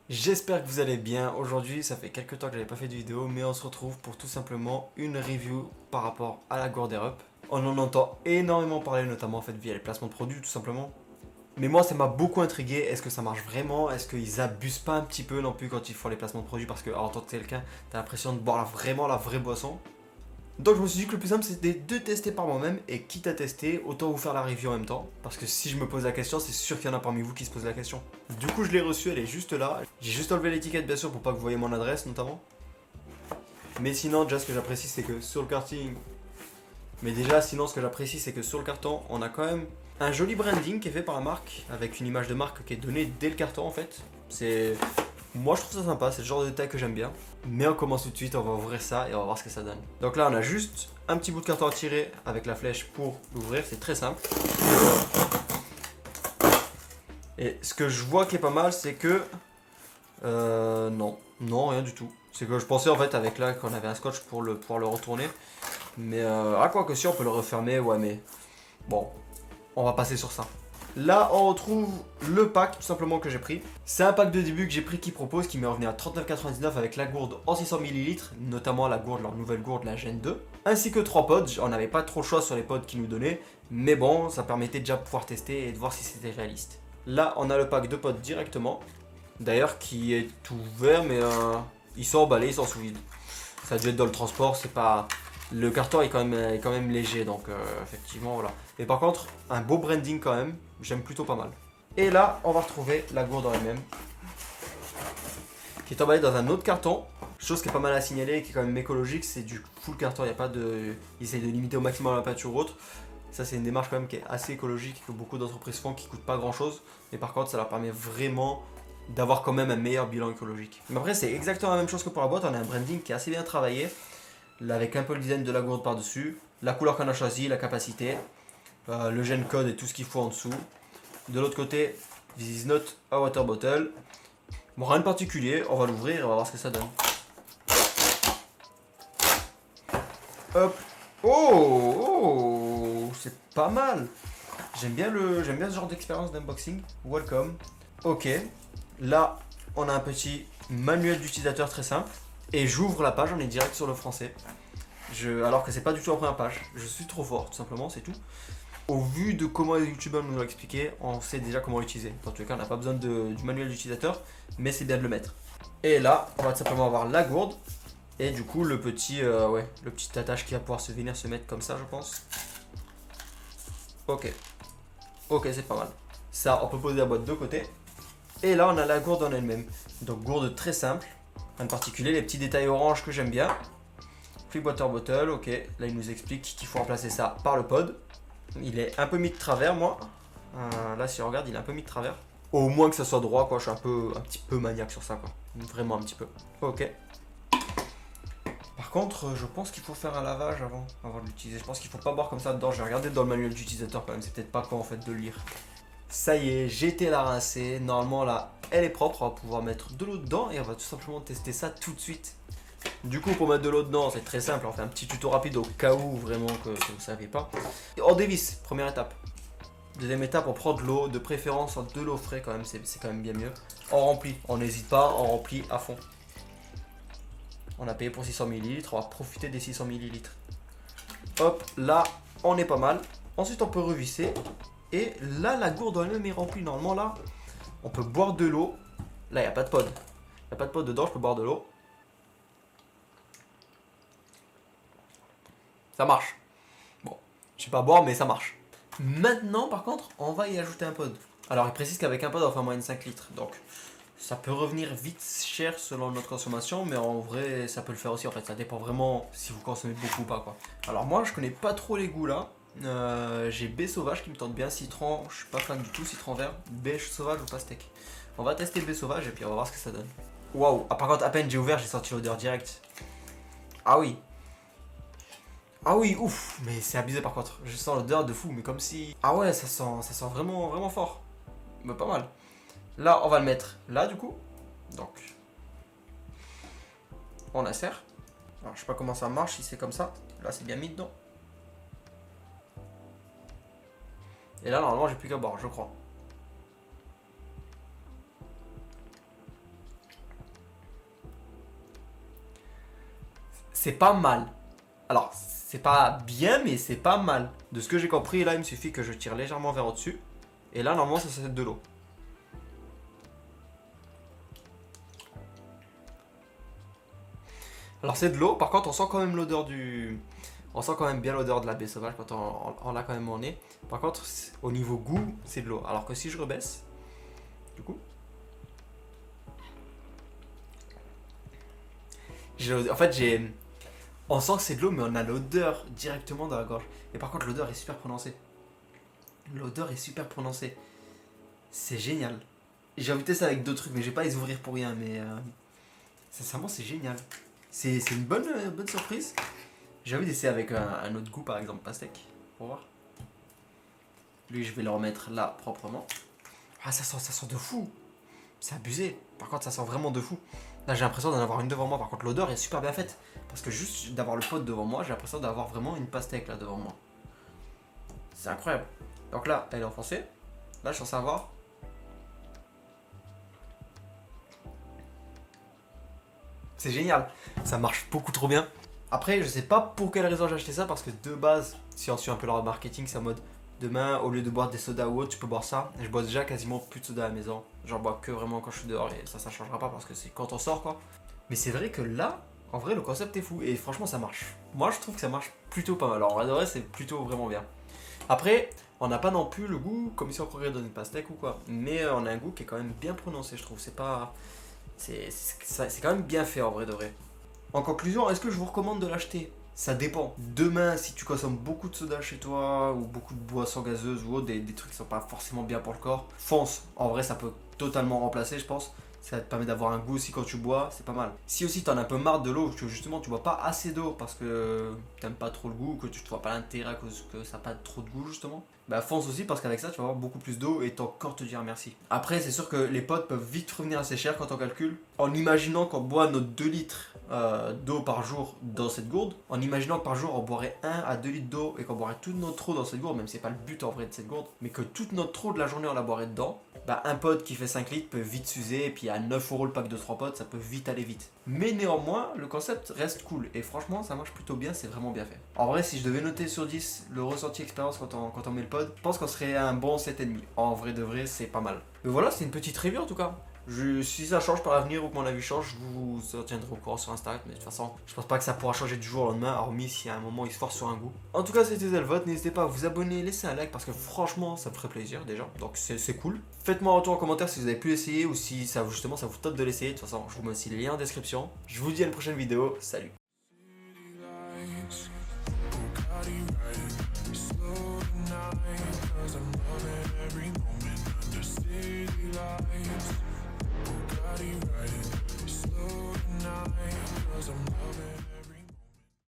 J'espère que vous allez bien. Aujourd'hui, ça fait quelques temps que j'avais pas fait de vidéo, mais on se retrouve pour tout simplement une review par rapport à la Gourde Up. On en entend énormément parler, notamment en fait via les placements de produits, tout simplement. Mais moi, ça m'a beaucoup intrigué. Est-ce que ça marche vraiment? Est-ce qu'ils abusent pas un petit peu non plus quand ils font les placements de produits? Parce que, en tant que quelqu'un, t'as l'impression de boire vraiment la vraie boisson. Donc je me suis dit que le plus simple c'était de tester par moi-même et quitte à tester, autant vous faire la review en même temps. Parce que si je me pose la question, c'est sûr qu'il y en a parmi vous qui se posent la question. Du coup je l'ai reçue, elle est juste là. J'ai juste enlevé l'étiquette bien sûr pour pas que vous voyez mon adresse notamment. Mais sinon déjà ce que j'apprécie c'est que sur le karting... Mais déjà sinon ce que j'apprécie c'est que sur le carton on a quand même un joli branding qui est fait par la marque. Avec une image de marque qui est donnée dès le carton en fait. C'est... Moi je trouve ça sympa, c'est le genre de détail que j'aime bien. Mais on commence tout de suite, on va ouvrir ça et on va voir ce que ça donne. Donc là on a juste un petit bout de carton à tirer avec la flèche pour l'ouvrir, c'est très simple. Et ce que je vois qui est pas mal c'est que... non, rien du tout. C'est que je pensais en fait avec là qu'on avait un scotch pour pouvoir le retourner. Mais quoi que si on peut le refermer, ouais mais... Bon, on va passer sur ça. Là, on retrouve le pack tout simplement que j'ai pris. C'est un pack de début que j'ai pris qui propose, qui m'est revenu à 39,99 avec la gourde en 600 ml, notamment la gourde, leur nouvelle gourde, la Gen 2, ainsi que 3 pods. On n'avait pas trop le choix sur les pods qu'ils nous donnaient, mais bon, ça permettait déjà de pouvoir tester et de voir si c'était réaliste. Là, on a le pack de pods directement, d'ailleurs qui est ouvert, mais ils sont emballés, ils sont sous vide. Ça a dû être dans le transport, c'est pas... Le carton est quand même léger, donc effectivement, voilà. Mais par contre, un beau branding quand même, j'aime plutôt pas mal. Et là, on va retrouver la gourde en elle-même, qui est emballée dans un autre carton. Chose qui est pas mal à signaler, qui est quand même écologique, c'est du full carton, il n'y a pas de... Ils essayent de limiter au maximum la peinture ou autre. Ça, c'est une démarche quand même qui est assez écologique, que beaucoup d'entreprises font, qui coûte pas grand-chose. Mais par contre, ça leur permet vraiment d'avoir quand même un meilleur bilan écologique. Mais après, c'est exactement la même chose que pour la boîte, on a un branding qui est assez bien travaillé. Là, avec un peu le design de la gourde par-dessus, la couleur qu'on a choisie, la capacité, le gen code et tout ce qu'il faut en dessous. De l'autre côté, this is not a water bottle. Bon, rien de particulier, on va l'ouvrir et on va voir ce que ça donne. Hop. Oh, c'est pas mal. J'aime bien ce genre d'expérience d'unboxing. Welcome. Ok. Là, on a un petit manuel d'utilisateur très simple. Et j'ouvre la page, on est direct sur le français. Alors que c'est pas du tout la première page. Je suis trop fort, tout simplement, c'est tout. Au vu de comment les youtubeurs nous l'ont expliqué, on sait déjà comment l'utiliser. Dans tous les cas, on n'a pas besoin du manuel d'utilisateur, mais c'est bien de le mettre. Et là, on va tout simplement avoir la gourde. Et du coup, le petit attache qui va pouvoir venir se mettre comme ça, je pense. Ok. Ok, c'est pas mal. Ça, on peut poser la boîte de côté. Et là, on a la gourde en elle-même. Donc, gourde très simple. En particulier, les petits détails orange que j'aime bien. Free water bottle, ok. Là, il nous explique qu'il faut remplacer ça par le pod. Il est un peu mis de travers, moi. Là, si on regarde, il est un peu mis de travers. Au moins que ça soit droit, quoi. Je suis un petit peu maniaque sur ça, quoi. Vraiment un petit peu. Ok. Par contre, je pense qu'il faut faire un lavage avant de l'utiliser. Je pense qu'il faut pas boire comme ça dedans. Je vais regarder dans le manuel d'utilisateur quand même. C'est peut-être pas quoi en fait de le lire. Ça y est, j'ai été la rincer. Normalement, là, elle est propre. On va pouvoir mettre de l'eau dedans et on va tout simplement tester ça tout de suite. Du coup, pour mettre de l'eau dedans, c'est très simple. On fait un petit tuto rapide au cas où vraiment que vous ne savez pas. Et on dévisse, première étape. Deuxième étape, on prend de l'eau, de préférence de l'eau fraîche quand même, c'est quand même bien mieux. On remplit, on n'hésite pas, on remplit à fond. On a payé pour 600 ml, on va profiter des 600 ml. Hop, là, on est pas mal. Ensuite, on peut revisser. Et là, la gourde elle-même est remplie. Normalement, là, on peut boire de l'eau. Là, il n'y a pas de pod. Il n'y a pas de pod dedans, je peux boire de l'eau. Ça marche. Bon, je sais pas boire, mais ça marche. Maintenant, par contre, on va y ajouter un pod. Alors, il précise qu'avec un pod, on va faire moins de 5 litres. Donc, ça peut revenir vite cher selon notre consommation, mais en vrai, ça peut le faire aussi. En fait, ça dépend vraiment si vous consommez beaucoup ou pas, quoi. Alors, moi, je connais pas trop les goûts là. J'ai baie sauvage qui me tente bien, citron. Je suis pas fan du tout, citron vert. Baie sauvage ou pastèque. On va tester baie sauvage et puis on va voir ce que ça donne. Waouh! Ah, par contre, à peine j'ai ouvert, j'ai senti l'odeur directe. Ah oui! Ah oui, ouf, mais c'est abusé par contre. Je sens l'odeur de fou, mais comme si... Ah ouais, ça sent vraiment, vraiment fort. Mais pas mal. Là, on va le mettre là, du coup. Donc, on insère. Alors, je sais pas comment ça marche, si c'est comme ça. Là, c'est bien mis dedans. Et là, normalement, j'ai plus qu'à boire, je crois. c'est pas mal. Alors, c'est pas bien, mais c'est pas mal. De ce que j'ai compris, là, il me suffit que je tire légèrement vers au-dessus. Et là, normalement, ça c'est de l'eau. Alors, c'est de l'eau. Par contre, on sent quand même l'odeur du... On sent quand même bien l'odeur de la baie sauvage quand on l'a quand même au nez. Par contre, au niveau goût, c'est de l'eau. Alors que si je rebaisse, du coup... En fait, j'ai... On sent que c'est de l'eau, mais on a l'odeur directement dans la gorge. Et par contre, l'odeur est super prononcée. L'odeur est super prononcée. C'est génial. J'ai envie de tester avec d'autres trucs, mais je vais pas les ouvrir pour rien. Mais sincèrement, c'est génial. C'est une bonne surprise. J'ai envie d'essayer avec un autre goût, par exemple, pastèque. Pour voir. Lui, je vais le remettre là, proprement. Ah, ça sent de fou. C'est abusé. Par contre, ça sent vraiment de fou. Là, j'ai l'impression d'en avoir une devant moi. Par contre, l'odeur est super bien faite. Parce que juste d'avoir le pot devant moi, j'ai l'impression d'avoir vraiment une pastèque là devant moi. C'est incroyable. Donc là, elle est enfoncée. Là, je suis censé avoir. C'est génial. Ça marche beaucoup trop bien. Après, je sais pas pour quelle raison j'ai acheté ça. Parce que de base, si on suit un peu leur marketing, c'est en mode demain, au lieu de boire des sodas ou autre, tu peux boire ça. Et je bois déjà quasiment plus de soda à la maison. J'en bois que vraiment quand je suis dehors. Et ça changera pas parce que c'est quand on sort quoi. Mais c'est vrai que là, en vrai, le concept est fou. Et franchement, ça marche. Moi, je trouve que ça marche plutôt pas mal. Alors, en vrai, c'est plutôt vraiment bien. Après, on n'a pas non plus le goût comme si on croirait dans une pastèque ou quoi. Mais on a un goût qui est quand même bien prononcé, je trouve. C'est pas. C'est quand même bien fait en vrai de vrai. En conclusion, est-ce que je vous recommande de l'acheter? Ça dépend. Demain, si tu consommes beaucoup de soda chez toi ou beaucoup de boissons gazeuses ou autre, des trucs qui sont pas forcément bien pour le corps, fonce. En vrai, ça peut totalement remplacer, je pense. Ça te permet d'avoir un goût aussi quand tu bois, c'est pas mal. Si aussi t'en as un peu marre de l'eau, que justement tu bois pas assez d'eau parce que t'aimes pas trop le goût, que tu te vois pas l'intérêt à cause que ça n'a pas trop de goût justement, bah fonce aussi parce qu'avec ça tu vas avoir beaucoup plus d'eau et ton corps te dira merci. Après c'est sûr que les potes peuvent vite revenir assez cher quand on calcule. En imaginant qu'on boit nos 2 litres d'eau par jour dans cette gourde, en imaginant que par jour on boirait 1 à 2 litres d'eau et qu'on boirait toute notre eau dans cette gourde, même si c'est pas le but en vrai de cette gourde, mais que toute notre eau de la journée on la boirait dedans, bah un pot qui fait 5 litres peut vite s'user et puis à 9€ le pack de 3 potes, ça peut vite aller vite. Mais néanmoins, le concept reste cool et franchement, ça marche plutôt bien, c'est vraiment bien fait. En vrai, si je devais noter sur 10 le ressenti expérience quand on met le pod, je pense qu'on serait un bon 7,5. En vrai de vrai, c'est pas mal. Mais voilà, c'est une petite review en tout cas. Si ça change par l'avenir ou que mon avis change, je vous tiendrai au courant sur Instagram. Mais de toute façon, je pense pas que ça pourra changer du jour au lendemain, hormis si à un moment il se force sur un goût. En tout cas, c'était Zelvote. N'hésitez pas à vous abonner, laisser un like parce que franchement, ça me ferait plaisir déjà. Donc c'est cool. Faites-moi un retour en commentaire si vous avez pu essayer ou si ça, justement ça vous tente de l'essayer. De toute façon, je vous mets aussi les liens en description. Je vous dis à une prochaine vidéo. Salut!